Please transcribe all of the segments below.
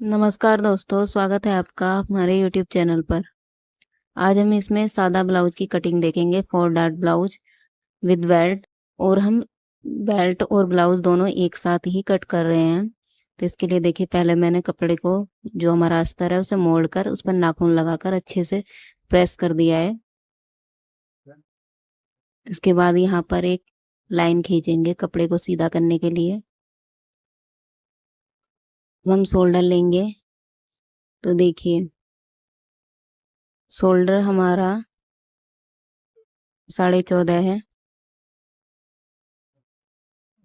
नमस्कार दोस्तों, स्वागत है आपका हमारे यूट्यूब चैनल पर। आज हम इसमें सादा ब्लाउज की कटिंग देखेंगे, 4 डार्ट ब्लाउज विद बेल्ट। और हम बेल्ट और ब्लाउज दोनों एक साथ ही कट कर रहे हैं। तो इसके लिए देखिए, पहले मैंने कपड़े को, जो हमारा अस्तर है, उसे मोड़ कर उस पर नाखून लगाकर अच्छे से प्रेस कर दिया है। इसके बाद यहाँ पर एक लाइन खींचेंगे कपड़े को सीधा करने के लिए। हम शोल्डर लेंगे। तो देखिए, शोल्डर हमारा 14.5 है,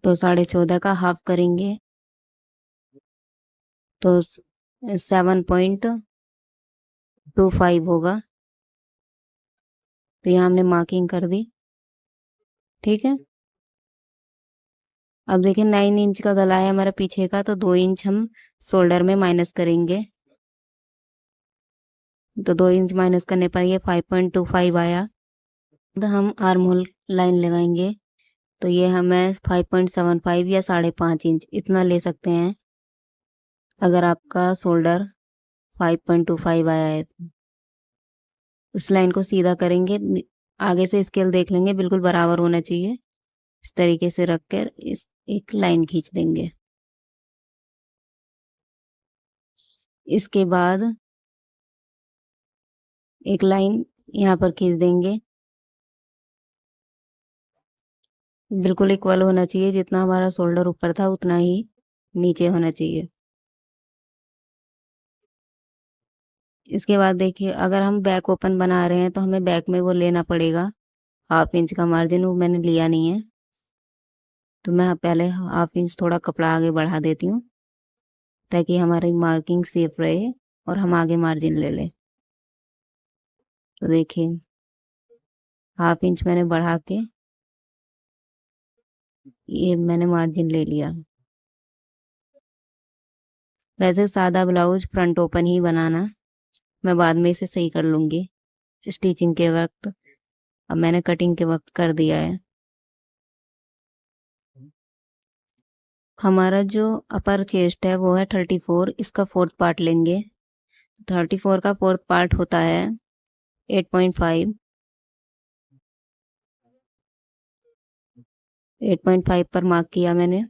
तो 14.5 का हाफ करेंगे तो 7.25 होगा। तो यहाँ हमने मार्किंग कर दी। ठीक है। अब देखिए, 9 इंच का गला है हमारा पीछे का, तो 2 इंच हम शोल्डर में माइनस करेंगे। तो 2 इंच माइनस करने पर ये 5.25 आया। तो हम आर्म होल लाइन लगाएंगे। तो ये हमें 5.75 या 5.5 इंच इतना ले सकते हैं, अगर आपका शोल्डर 5.25 आया है तो। इस लाइन को सीधा करेंगे। आगे से स्केल देख लेंगे, बिल्कुल बराबर होना चाहिए। इस तरीके से रख कर इस एक लाइन खींच देंगे। इसके बाद एक लाइन यहाँ पर खींच देंगे। बिल्कुल इक्वल होना चाहिए, जितना हमारा शोल्डर ऊपर था उतना ही नीचे होना चाहिए। इसके बाद देखिए, अगर हम बैक ओपन बना रहे हैं तो हमें बैक में वो लेना पड़ेगा, 1/2 इंच का मार्जिन। वो मैंने लिया नहीं है, तो मैं पहले 1/2 इंच थोड़ा कपड़ा आगे बढ़ा देती हूँ, ताकि हमारी मार्किंग सेफ रहे और हम आगे मार्जिन ले लें। तो देखिए, 1/2 इंच मैंने बढ़ा के ये मैंने मार्जिन ले लिया। वैसे सादा ब्लाउज फ्रंट ओपन ही बनाना, मैं बाद में इसे सही कर लूंगी स्टिचिंग के वक्त। अब मैंने कटिंग के वक्त कर दिया है। हमारा जो अपर चेस्ट है वो है 34, इसका फोर्थ पार्ट लेंगे। 34 का फोर्थ पार्ट होता है 8.5। 8.5 पर मार्क किया मैंने,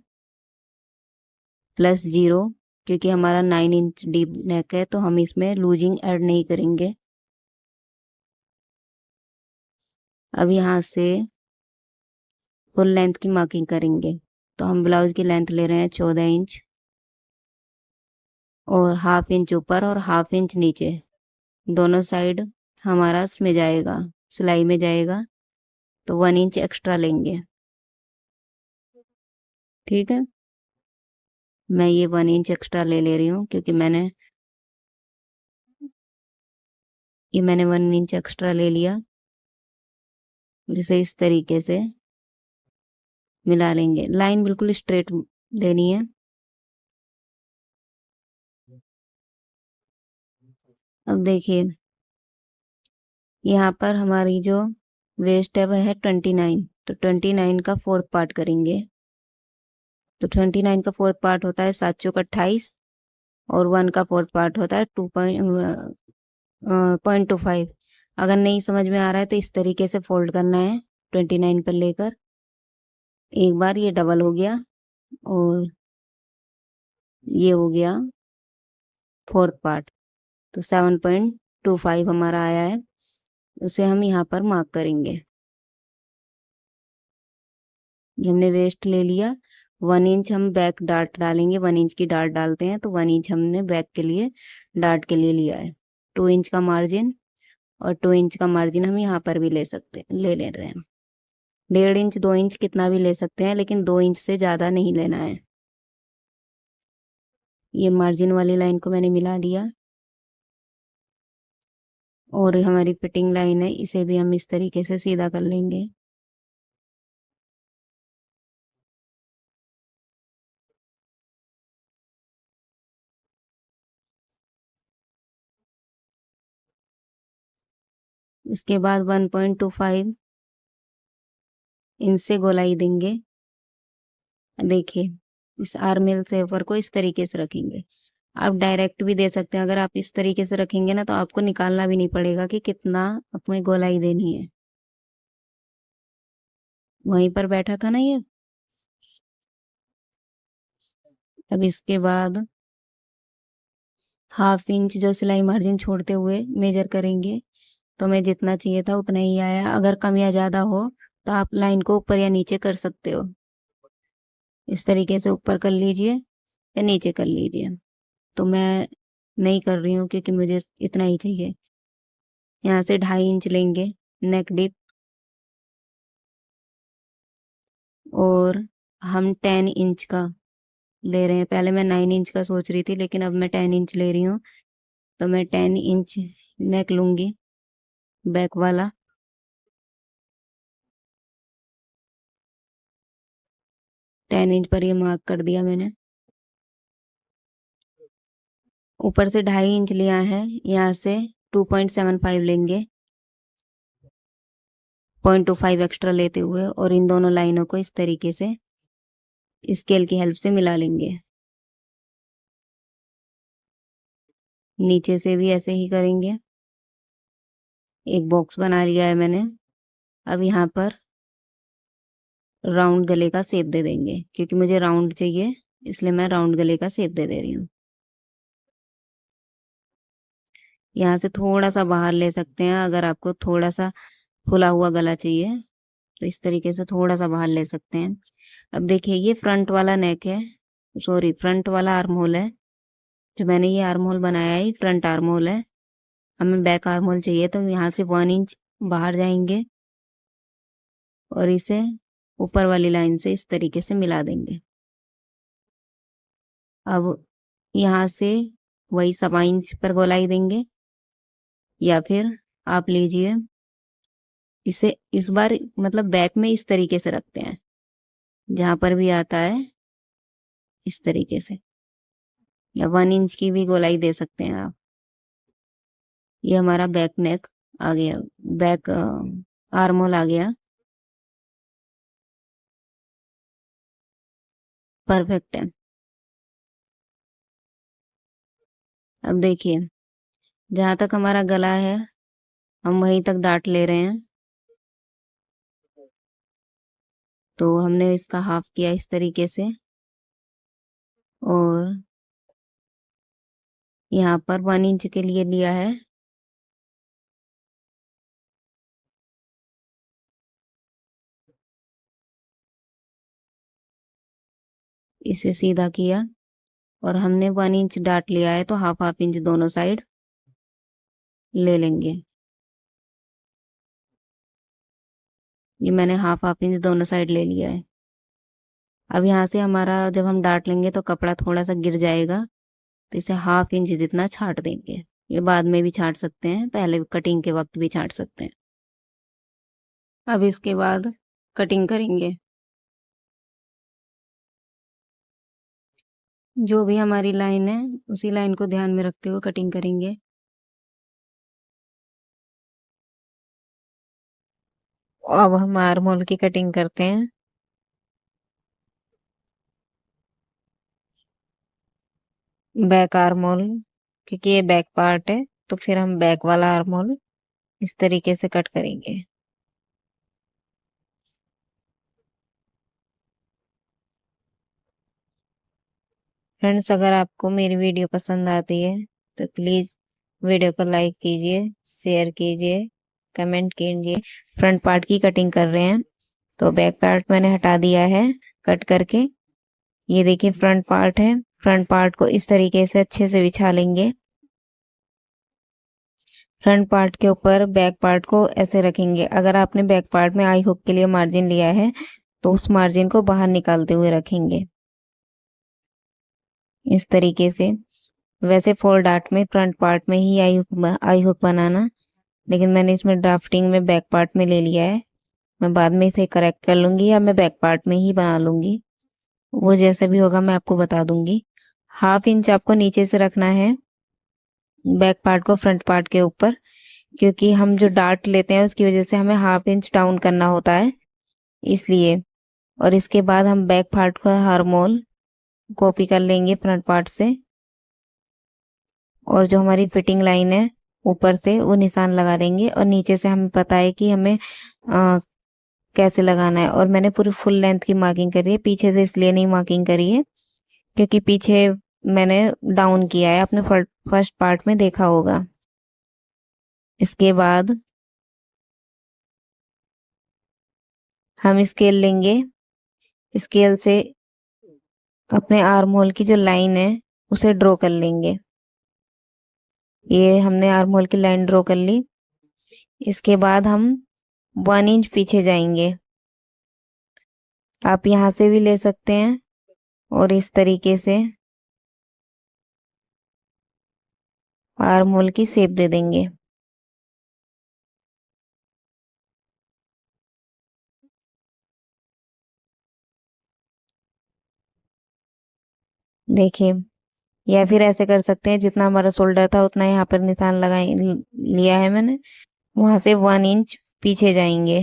+0, क्योंकि हमारा 9 इंच डीप नेक है, तो हम इसमें लूजिंग ऐड नहीं करेंगे। अब यहाँ से फुल लेंथ की मार्किंग करेंगे। तो हम ब्लाउज की लेंथ ले रहे हैं 14 इंच, और 1/2 इंच ऊपर और 1/2 इंच नीचे, दोनों साइड हमारा इसमें जाएगा, सिलाई में जाएगा। तो 1 इंच एक्स्ट्रा लेंगे। ठीक है। मैं ये 1 इंच एक्स्ट्रा ले रही हूँ, क्योंकि मैंने 1 इंच एक्स्ट्रा ले लिया। जिसे इस तरीके से मिला लेंगे। लाइन बिल्कुल स्ट्रेट लेनी है। अब देखिए, यहाँ पर हमारी जो वेस्ट है वह है 29, तो 29 का फोर्थ पार्ट करेंगे। तो 29 का फोर्थ पार्ट होता है 7 चौक 28, और 1 का फोर्थ पार्ट होता है 2.25। अगर नहीं समझ में आ रहा है तो इस तरीके से फोल्ड करना है, 29 पर लेकर। एक बार ये डबल हो गया, और ये हो गया फोर्थ पार्ट। तो 7.25 हमारा आया है, उसे हम यहाँ पर मार्क करेंगे। ये हमने वेस्ट ले लिया। 1 इंच हम बैक डार्ट डालेंगे, 1 इंच की डार्ट डालते हैं, तो 1 इंच हमने बैक के लिए, डार्ट के लिए लिया है। 2 इंच का मार्जिन, और 2 इंच का मार्जिन हम यहाँ पर भी ले रहे हैं। 1.5 इंच 2 इंच कितना भी ले सकते हैं, लेकिन 2 इंच से ज़्यादा नहीं लेना है। ये मार्जिन वाली लाइन को मैंने मिला लिया, और हमारी फिटिंग लाइन है, इसे भी हम इस तरीके से सीधा कर लेंगे। इसके बाद 1.25 इंच से गोलाई देंगे। देखिए, इस आर्म होल सेपर को इस तरीके से रखेंगे। आप डायरेक्ट भी दे सकते हैं। अगर आप इस तरीके से रखेंगे ना तो आपको निकालना भी नहीं पड़ेगा कि कितना अपने गोलाई देनी है। वहीं पर बैठा था ना ये। अब इसके बाद 1/2 इंच जो सिलाई मार्जिन छोड़ते हुए मेजर करेंगे। तो मैं जितना चाहिए था उतना ही आया। अगर कम या ज्यादा हो तो आप लाइन को ऊपर या नीचे कर सकते हो। इस तरीके से ऊपर कर लीजिए या नीचे कर लीजिए। तो मैं नहीं कर रही हूँ क्योंकि मुझे इतना ही चाहिए। यहाँ से 2.5 इंच लेंगे नेक डिप, और हम 10 इंच का ले रहे हैं। पहले मैं 9 इंच का सोच रही थी लेकिन अब मैं 10 इंच ले रही हूँ। तो मैं 10 इंच नेक लूंगी, बैक वाला। 10 इंच पर ये मार्क कर दिया मैंने। ऊपर से 2.5 इंच लिया है, यहाँ से 2.75 लेंगे, 0.25 एक्स्ट्रा लेते हुए, और इन दोनों लाइनों को इस तरीके से स्केल की हेल्प से मिला लेंगे। नीचे से भी ऐसे ही करेंगे। एक बॉक्स बना लिया है मैंने। अब यहाँ पर राउंड गले का शेप दे देंगे, क्योंकि मुझे राउंड चाहिए, इसलिए मैं राउंड गले का शेप दे रही हूँ। यहाँ से थोड़ा सा बाहर ले सकते हैं। अगर आपको थोड़ा सा खुला हुआ गला चाहिए तो इस तरीके से थोड़ा सा बाहर ले सकते हैं। अब देखिए ये फ्रंट वाला नेक है, सॉरी फ्रंट वाला आर्म होल है। जो मैंने ये आर्म होल बनाया है, फ्रंट आर्म होल है। हमें बैक आर्म होल चाहिए, तो यहाँ से 1 इंच बाहर जाएंगे और इसे ऊपर वाली लाइन से इस तरीके से मिला देंगे। अब यहाँ से वही 1.25 इंच पर गोलाई देंगे, या फिर आप लीजिए इसे इस बार मतलब बैक में इस तरीके से रखते हैं, जहां पर भी आता है इस तरीके से, या 1 इंच की भी गोलाई दे सकते हैं आप। ये हमारा बैक नेक आ गया, बैक आर्म होल आ गया। परफेक्ट है। अब देखिए जहां तक हमारा गला है हम वहीं तक डाट ले रहे हैं। तो हमने इसका हाफ किया इस तरीके से, और यहाँ पर 1 इंच के लिए लिया है। इसे सीधा किया और हमने 1 इंच डाट लिया है, तो हाफ हाफ इंच दोनों साइड ले लेंगे। ये मैंने हाफ हाफ इंच दोनों साइड ले लिया है। अब यहाँ से हमारा जब हम डाट लेंगे तो कपड़ा थोड़ा सा गिर जाएगा, तो इसे हाफ इंच जितना छाट देंगे। ये बाद में भी छाट सकते हैं, पहले कटिंग के वक्त भी छाट सकते हैं। अब इसके बाद कटिंग करेंगे। जो भी हमारी लाइन है उसी लाइन को ध्यान में रखते हुए कटिंग करेंगे। अब हम आर्म होल की कटिंग करते हैं। बैक आर्म होल, क्योंकि ये बैक पार्ट है तो फिर हम बैक वाला आर्म होल इस तरीके से कट करेंगे। फ्रेंड्स, अगर आपको मेरी वीडियो पसंद आती है तो प्लीज वीडियो को लाइक कीजिए, शेयर कीजिए, कमेंट कीजिए। फ्रंट पार्ट की कटिंग कर रहे हैं, तो बैक पार्ट मैंने हटा दिया है कट करके। ये देखिए फ्रंट पार्ट है। फ्रंट पार्ट को इस तरीके से अच्छे से बिछा लेंगे। फ्रंट पार्ट के ऊपर बैक पार्ट को ऐसे रखेंगे। अगर आपने बैक पार्ट में आई हुक के लिए मार्जिन लिया है तो उस मार्जिन को बाहर निकालते हुए रखेंगे इस तरीके से। वैसे फोल्ड आर्ट में फ्रंट पार्ट में ही आई हुक बनाना, लेकिन मैंने इसमें ड्राफ्टिंग में बैक पार्ट में ले लिया है। मैं बाद में इसे करेक्ट कर लूंगी या मैं बैक पार्ट में ही बना लूंगी, वो जैसा भी होगा मैं आपको बता दूंगी। हाफ इंच आपको नीचे से रखना है बैक पार्ट को फ्रंट पार्ट के ऊपर, क्योंकि हम जो डार्ट लेते हैं उसकी वजह से हमें हाफ इंच डाउन करना होता है, इसलिए। और इसके बाद हम बैक पार्ट का हार्म होल कॉपी कर लेंगे फ्रंट पार्ट से। और जो हमारी फिटिंग लाइन है ऊपर से वो निशान लगा देंगे, और नीचे से हमें पता है कि हमें कैसे लगाना है। और मैंने पूरी फुल लेंथ की मार्किंग करी है, पीछे से इसलिए नहीं मार्किंग करी है क्योंकि पीछे मैंने डाउन किया है, अपने फर्स्ट पार्ट में देखा होगा। इसके बाद हम स्केल लेंगे, स्केल से अपने आर्म होल की जो लाइन है उसे ड्रॉ कर लेंगे। ये हमने आर्म होल की लाइन ड्रॉ कर ली। इसके बाद हम 1 इंच पीछे जाएंगे। आप यहाँ से भी ले सकते हैं और इस तरीके से आर्म होल की शेप दे देंगे। देखिए, या फिर ऐसे कर सकते हैं, जितना हमारा शोल्डर था उतना यहाँ पर निशान लगाए लिया है मैंने, वहां से 1 इंच पीछे जाएंगे।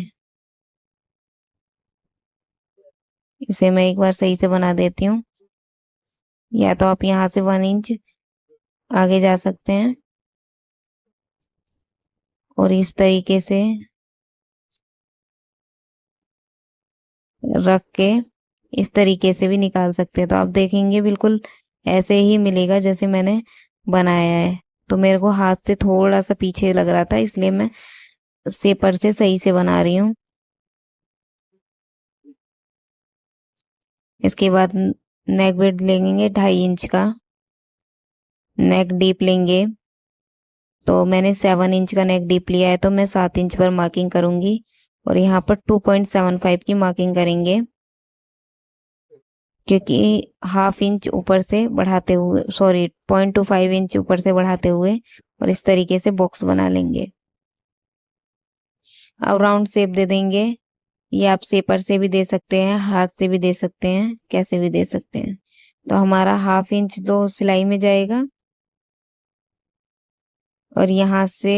इसे मैं एक बार सही से बना देती हूँ। या तो आप यहाँ से 1 इंच आगे जा सकते हैं और इस तरीके से रख के इस तरीके से भी निकाल सकते हैं। तो आप देखेंगे बिल्कुल ऐसे ही मिलेगा जैसे मैंने बनाया है। तो मेरे को हाथ से थोड़ा सा पीछे लग रहा था, इसलिए मैं सेपर से सही से बना रही हूँ। इसके बाद नेक विड्थ लेंगे 2.5 इंच का, नेक डीप लेंगे। तो मैंने 7 इंच का नेक डीप लिया है, तो मैं 7 इंच पर मार्किंग करूंगी और यहाँ पर 2.75 की मार्किंग करेंगे, क्योंकि 1/2 इंच ऊपर से बढ़ाते हुए, सॉरी 0.25 इंच ऊपर से बढ़ाते हुए, और इस तरीके से बॉक्स बना लेंगे। अब राउंड शेप दे देंगे। ये आप शेपर से भी दे सकते हैं, हाथ से भी दे सकते हैं, कैसे भी दे सकते हैं। तो हमारा 1/2 इंच तो सिलाई में जाएगा, और यहाँ से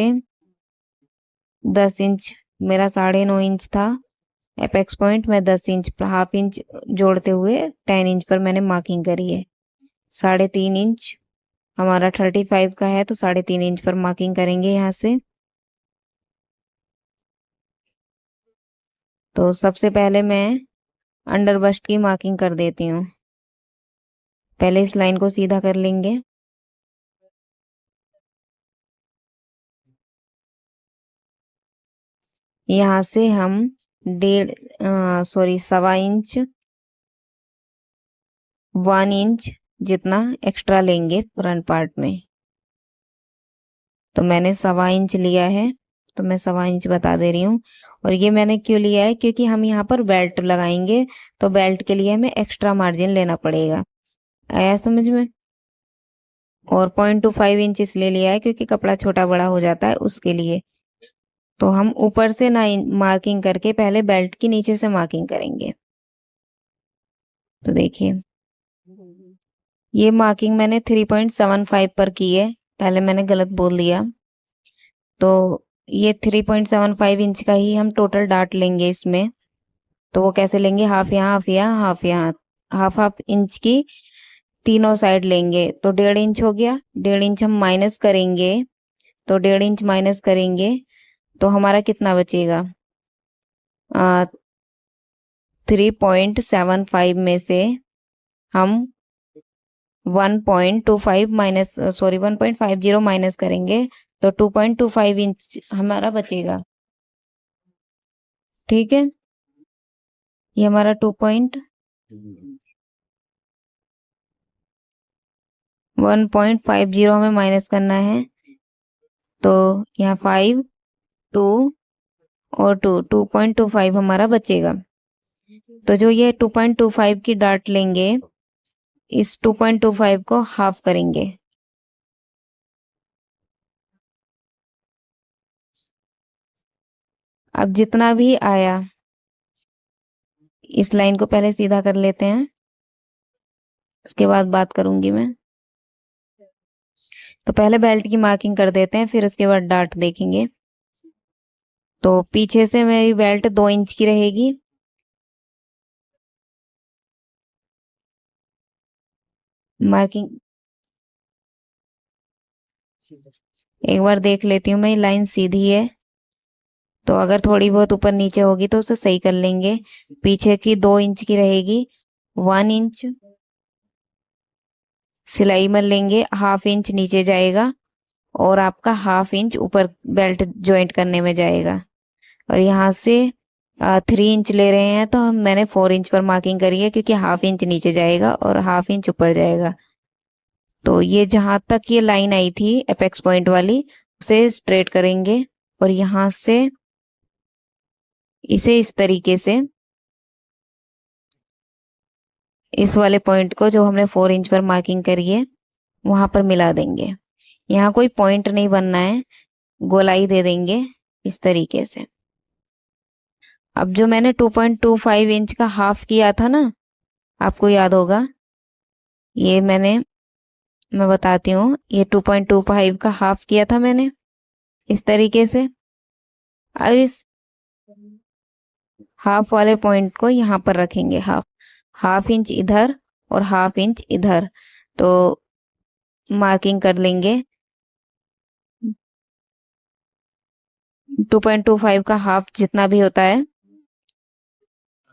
10 इंच, मेरा 9.5 इंच था एपेक्स पॉइंट, मैं 10 इंच 1/2 इंच जोड़ते हुए 10 इंच पर मैंने मार्किंग करी है। 3.5 इंच हमारा 35 का है, तो 3.5 इंच पर मार्किंग करेंगे यहाँ से। तो सबसे पहले मैं अंडर बस्ट की मार्किंग कर देती हूँ। पहले इस लाइन को सीधा कर लेंगे। यहाँ से हम 1.5 इंच 1 इंच जितना एक्स्ट्रा लेंगे फ्रंट पार्ट में। तो मैंने 1.25 इंच लिया है, तो मैं 1.25 इंच बता दे रही हूँ। और ये मैंने क्यों लिया है, क्योंकि हम यहाँ पर बेल्ट लगाएंगे, तो बेल्ट के लिए हमें एक्स्ट्रा मार्जिन लेना पड़ेगा। आया समझ में? और 0.25 इंच इसलिए लिया है क्योंकि कपड़ा छोटा बड़ा हो जाता है, उसके लिए। तो हम ऊपर से ना मार्किंग करके पहले बेल्ट की नीचे से मार्किंग करेंगे। तो देखिए, ये मार्किंग मैंने 3.75 पर की है, पहले मैंने गलत बोल दिया। तो ये 3.75 इंच का ही हम टोटल डार्ट लेंगे इसमें। तो वो कैसे लेंगे, हाफ यहाँ हाफ यहाँ हाफ यहाँ, हाफ हाफ इंच की तीनों साइड लेंगे। तो 1.5 इंच हो गया, 1.5 इंच हम माइनस करेंगे। तो 1.5 इंच माइनस करेंगे तो हमारा कितना बचेगा, 3.75 में से हम 1.25 माइनस, सॉरी 1.50 माइनस करेंगे, तो 2.25 इंच हमारा बचेगा। ठीक है, ये हमारा 1.50 हमें माइनस करना है। तो यहाँ 5, 2 और 2.25 हमारा बचेगा। तो जो ये 2.25 की डार्ट लेंगे, इस 2.25 को हाफ करेंगे। अब जितना भी आया, इस लाइन को पहले सीधा कर लेते हैं, उसके बाद बात करूंगी मैं। तो पहले बेल्ट की मार्किंग कर देते हैं, फिर उसके बाद डार्ट देखेंगे। तो पीछे से मेरी बेल्ट 2 इंच की रहेगी। मार्किंग एक बार देख लेती हूँ मैं, लाइन सीधी है। तो अगर थोड़ी बहुत ऊपर नीचे होगी तो उसे सही कर लेंगे। पीछे की 2 इंच की रहेगी, 1 इंच सिलाई में लेंगे, 1/2 इंच नीचे जाएगा और आपका 1/2 इंच ऊपर बेल्ट ज्वाइंट करने में जाएगा। और यहाँ से 3 इंच ले रहे हैं, तो मैंने 4 इंच पर मार्किंग करी है, क्योंकि 1/2 इंच नीचे जाएगा और 1/2 इंच ऊपर जाएगा। तो ये जहां तक ये लाइन आई थी अपेक्स पॉइंट वाली, उसे स्ट्रेट करेंगे और यहाँ से इसे इस तरीके से इस वाले पॉइंट को, जो हमने 4 इंच पर मार्किंग करी है, वहां पर मिला देंगे। यहाँ कोई पॉइंट नहीं बनना है, गोलाई दे देंगे इस तरीके से। अब जो मैंने 2.25 इंच का हाफ किया था ना, आपको याद होगा, ये मैं बताती हूँ, ये 2.25 का हाफ किया था मैंने इस तरीके से। अब इस हाफ वाले पॉइंट को यहाँ पर रखेंगे, हाफ 1/2 इंच इधर और 1/2 इंच इधर, तो मार्किंग कर लेंगे। 2.25 का हाफ जितना भी होता है,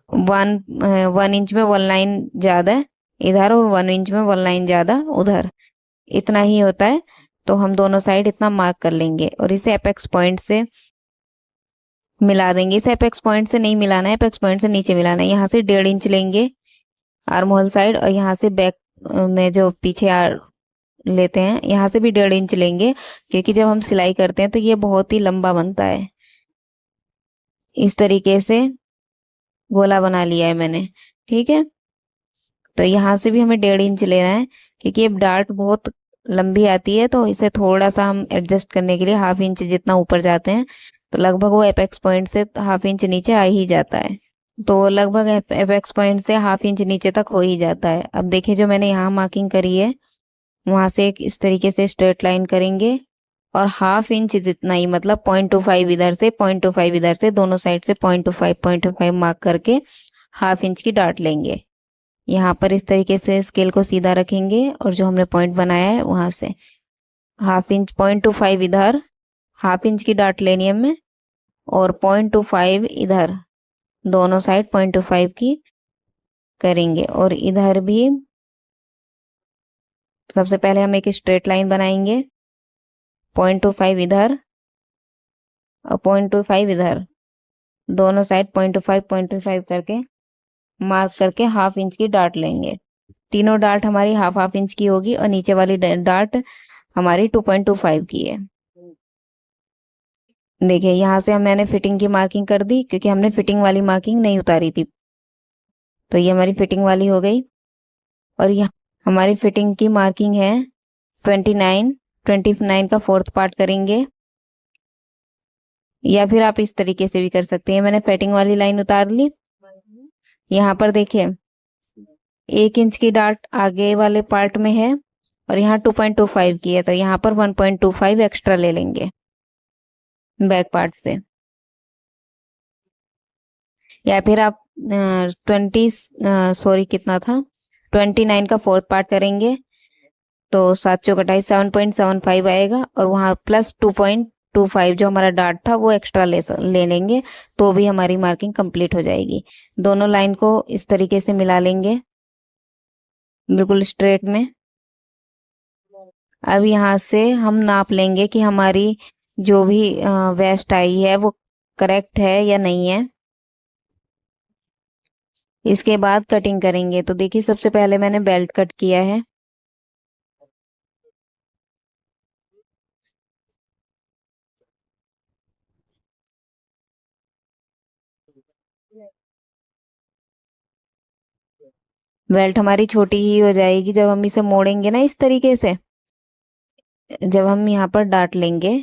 1 इंच में 1 लाइन ज्यादा इधर और 1 इंच में 1 लाइन ज्यादा उधर, इतना ही होता है। तो हम दोनों साइड इतना मार्क कर लेंगे और इसे अपेक्स पॉइंट से मिला देंगे। इसे अपेक्स पॉइंट से नहीं मिलाना है, अपेक्स पॉइंट से नीचे मिलाना है। यहाँ से 1.5 इंच लेंगे आर्म होल साइड, और यहाँ से बैक में जो पीछे लेते हैं, यहाँ से भी 1.5 इंच लेंगे, क्योंकि जब हम सिलाई करते हैं तो ये बहुत ही लंबा बनता है। इस तरीके से गोला बना लिया है मैंने, ठीक है। तो यहाँ से भी हमें 1.5 इंच लेना है, क्योंकि ये डार्ट बहुत लंबी आती है, तो इसे थोड़ा सा हम एडजस्ट करने के लिए 1/2 इंच जितना ऊपर जाते हैं, तो लगभग वो एपेक्स पॉइंट से 1/2 इंच नीचे आ ही जाता है। तो लगभग एपेक्स पॉइंट से 1/2 इंच नीचे तक हो ही जाता है। अब देखिए, जो मैंने यहाँ मार्किंग करी है, वहां से एक इस तरीके से स्ट्रेट लाइन करेंगे और 1/2 इंच जितना ही, मतलब 0.25 इधर से 0.25 इधर से, दोनों साइड से 0.25 मार्क करके 1/2 इंच की डाट लेंगे। यहाँ पर इस तरीके से स्केल को सीधा रखेंगे और जो हमने पॉइंट बनाया है वहां से 1/2 इंच, 0.25 इधर, 1/2 इंच की डाट लेनी है हमें, और 0.25 इधर, दोनों साइड 0.25 की करेंगे। और इधर भी सबसे पहले हम एक स्ट्रेट लाइन बनाएंगे, 0.25 इधर और 0.25 इधर, दोनों साइड 0.25 करके मार्क करके 1/2 इंच की डाट लेंगे। तीनों डाट हमारी हाफ हाफ इंच की होगी और नीचे वाली डाट हमारी 2.25 की है। देखिए, यहाँ से मैंने फिटिंग की मार्किंग कर दी, क्योंकि हमने फिटिंग वाली मार्किंग नहीं उतारी थी। तो ये हमारी फिटिंग वाली हो गई। और यहाँ हमारी फिटिंग की मार्किंग है 29। 29 का फोर्थ पार्ट करेंगे, या फिर आप इस तरीके से भी कर सकते हैं। मैंने फिटिंग वाली लाइन उतार ली। यहाँ पर देखिए, 1 इंच की डाट आगे वाले पार्ट में है और यहाँ 2.25 की है, तो यहाँ पर 1.25 एक्स्ट्रा ले लेंगे बैक पार्ट से। या फिर आप 20, सॉरी कितना था, 29 का फोर्थ पार्ट करेंगे, तो 7 चौक 28, 7.75 आएगा, और वहाँ प्लस 2.25 जो हमारा डार्ट था वो एक्स्ट्रा ले लेंगे, तो भी हमारी मार्किंग कंप्लीट हो जाएगी। दोनों लाइन को इस तरीके से मिला लेंगे बिल्कुल स्ट्रेट में। अब यहाँ से हम नाप लेंगे कि हमारी जो भी वेस्ट आई है वो करेक्ट है या नहीं है। इसके बाद कटिंग करेंगे। तो देखिए, सबसे पहले मैंने बेल्ट कट किया है। बेल्ट हमारी छोटी ही हो जाएगी जब हम इसे मोड़ेंगे ना इस तरीके से। जब हम यहाँ पर डाट लेंगे,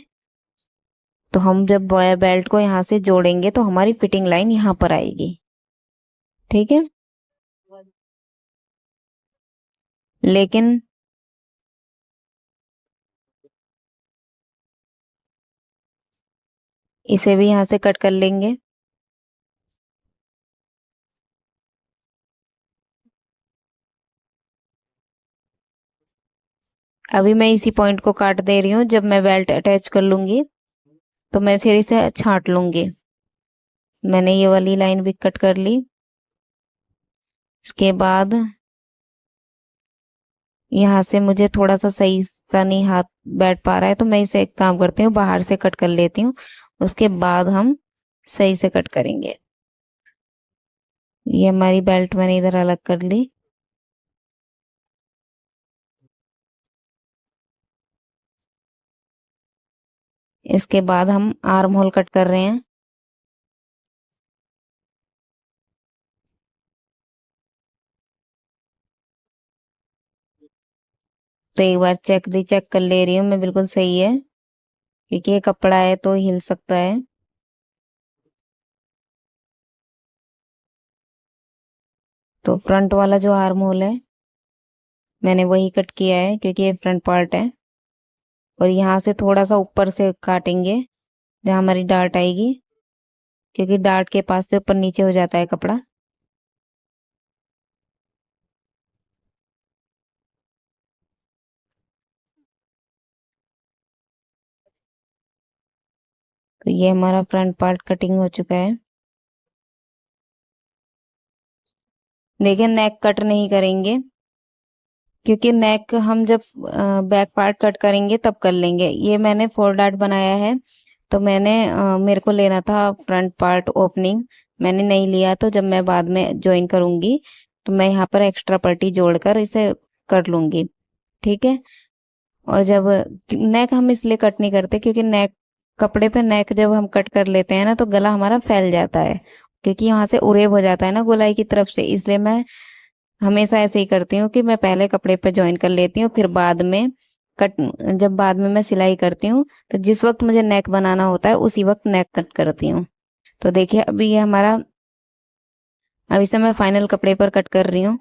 तो हम जब बेल्ट को यहाँ से जोड़ेंगे तो हमारी फिटिंग लाइन यहाँ पर आएगी, ठीक है। लेकिन इसे भी यहाँ से कट कर लेंगे। अभी मैं इसी पॉइंट को काट दे रही हूँ। जब मैं बेल्ट अटैच कर लूंगी तो मैं फिर इसे छांट लूंगी। मैंने ये वाली लाइन भी कट कर ली। इसके बाद यहाँ से मुझे थोड़ा सा सही सा नहीं हाथ बैठ पा रहा है, तो मैं इसे एक काम करती हूँ, बाहर से कट कर लेती हूँ। उसके बाद हम सही से कट करेंगे। ये हमारी बेल्ट मैंने इधर अलग कर ली। इसके बाद हम आर्म होल कट कर रहे हैं। तो एक बार रीचेक कर ले रही हूँ मैं, बिल्कुल सही है, क्योंकि ये कपड़ा है तो हिल सकता है। तो फ्रंट वाला जो आर्म होल है मैंने वही कट किया है, क्योंकि ये फ्रंट पार्ट है। और यहाँ से थोड़ा सा ऊपर से काटेंगे जहाँ हमारी डार्ट आएगी, क्योंकि डार्ट के पास से ऊपर नीचे हो जाता है कपड़ा। तो ये हमारा फ्रंट पार्ट कटिंग हो चुका है। देखिए, नेक कट नहीं करेंगे, क्योंकि नेक हम जब बैक पार्ट कट करेंगे तब कर लेंगे। ये मैंने 4 डार्ट बनाया है, तो मेरे को लेना था फ्रंट पार्ट ओपनिंग, मैंने नहीं लिया। तो जब मैं बाद में ज्वाइन करूंगी तो मैं यहाँ पर एक्स्ट्रा पट्टी जोड़कर इसे कर लूंगी। ठीक है। और जब नेक हम इसलिए कट नहीं करते, क्योंकि नेक कपड़े पे नेक जब हम कट कर लेते हैं ना तो गला हमारा फैल जाता है, क्योंकि यहाँ से उरेब हो जाता है ना गोलाई की तरफ से। इसलिए मैं हमेशा ऐसे ही करती हूँ कि मैं पहले कपड़े पे ज्वाइन कर लेती हूँ, फिर बाद में कट जब बाद में मैं सिलाई करती हूँ तो जिस वक्त मुझे नेक बनाना होता है उसी वक्त नेक कट करती हूँ। तो देखिए, अभी ये हमारा, अब इसे मैं फाइनल कपड़े पर कट कर रही हूँ।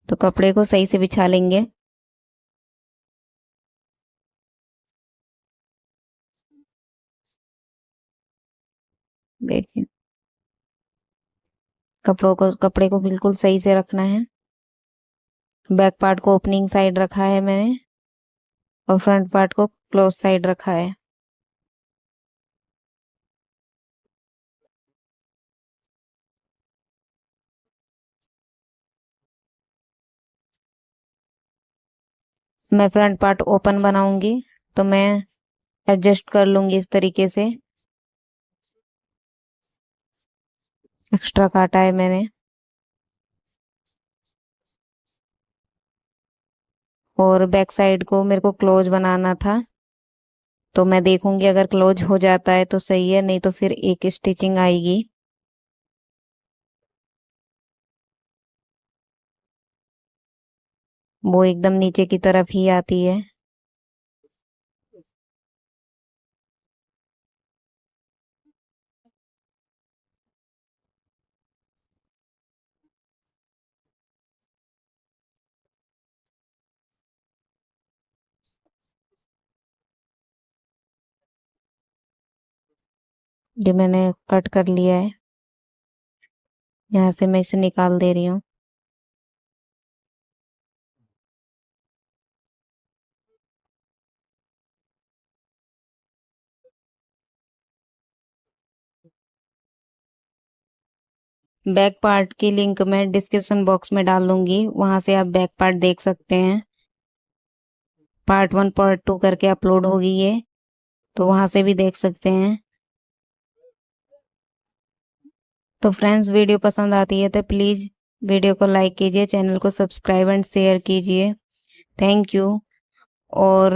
तो कपड़े को सही से बिछा लेंगे। देखिए, कपड़े को बिल्कुल सही से रखना है। बैक पार्ट को ओपनिंग साइड रखा है मैंने, और फ्रंट पार्ट को क्लोज साइड रखा है। मैं फ्रंट पार्ट ओपन बनाऊंगी तो मैं एडजस्ट कर लूंगी इस तरीके से। एक्स्ट्रा काटा है मैंने। और बैक साइड को मेरे को क्लोज बनाना था, तो मैं देखूंगी अगर क्लोज हो जाता है तो सही है, नहीं तो फिर एक स्टिचिंग आएगी। वो एकदम नीचे की तरफ ही आती है। ये मैंने कट कर लिया है। यहाँ से मैं इसे निकाल दे रही हूँ। बैक पार्ट की लिंक मैं डिस्क्रिप्शन बॉक्स में डाल दूंगी, वहां से आप बैक पार्ट देख सकते हैं। पार्ट 1 पार्ट 2 करके अपलोड होगी ये, तो वहां से भी देख सकते हैं। तो फ्रेंड्स, वीडियो पसंद आती है तो प्लीज वीडियो को लाइक कीजिए, चैनल को सब्सक्राइब एंड शेयर कीजिए। Thank you. और